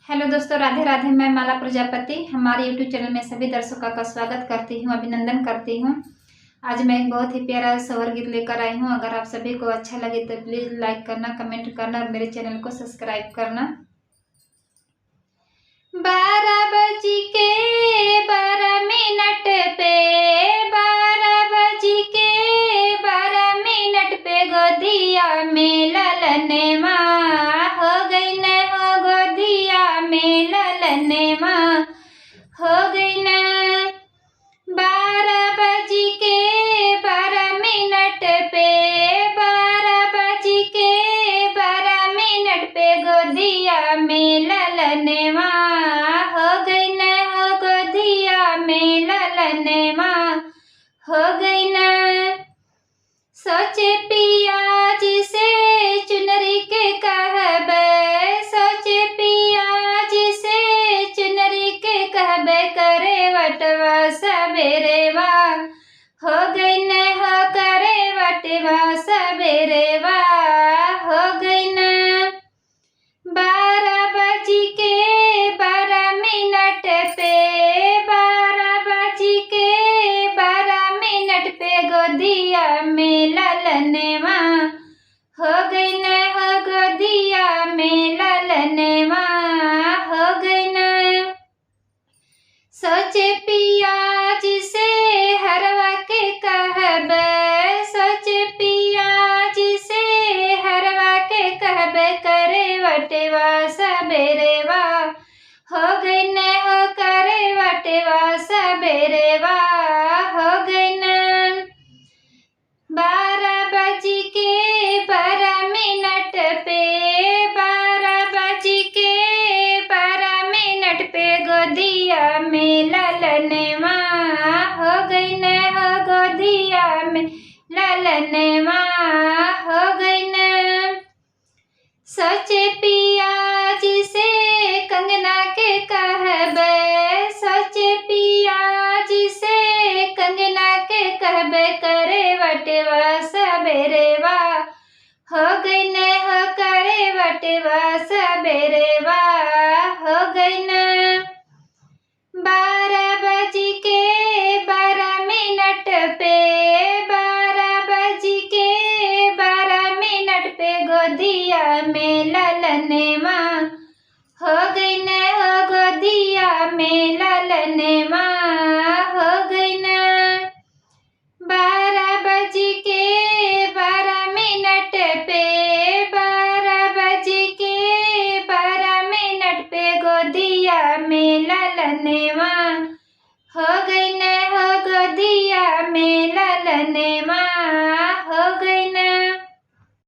Hello दोस्तों, राधे राधे। मैं माला प्रजापति हमारे यूट्यूब चैनल में सभी दर्शकों का स्वागत करती हूं, अभिनंदन करती हूं। आज मैं एक बहुत ही प्यारा सवर गीत लेकर आई हूं। अगर आप सभी को अच्छा लगे तो प्लीज़ लाइक करना, कमेंट करना और मेरे चैनल को सब्सक्राइब करना। 12 बज के 12 मिनट पे 12 बज के 12 मिनट पे गोदिया में ललने माँ हो गई न हो गोदिया में ललने माँ हो गई न। 12 बज के 12 मिनट पे 12 बज के 12 मिनट पे गोदिया में ललने माँ हो गई न हो गोदिया में ललने माँ हो गई न। सोचे पिया जिसे चुनरी के कहबे सोचे पिया जिसे चुनरी के कहबे करे वटवा सबेरे वा हो गई न हो करे वटवा सबेरे वा हो गई न। 12 बज के 12 मिनट पे 12 बज के 12 मिनट पे गोदिया में ललने माँ हो गई न हो गोदिया में ललने माँ हो गई न। सोचे पिया जिसे हरवा के कहबे सोचे पिया जिसे हरवा के कहबे करे वटवा सबेरे वा हो गई न हो करे वटवा सबेरे वा हो गई न। 12 बज के 12 मिनट पे 12 बज के 12 मिनट पे गोदिया में ललने माँ हो गई न हो गोदिया में ललने माँ हो गई न। सोचे पिया जिसे कंगना के कहबे सोचे पिया जिसे कंगना के कहबे करे वटवा सबेरे वा हो गई न हो करे वटवा सबेरे वा हो गई न। 12 बज के 12 मिनट पे 12 बज के 12 मिनट पे गोदिया में ललने माँ हो गई न हो गोदिया में ललने माँ हो गई न। 12 बज के 12 मिनट पे 12 बज के 12 मिनट पे गोदिया में ललने माँ हो गई न हो गोदिया में ललने माँ हो गई।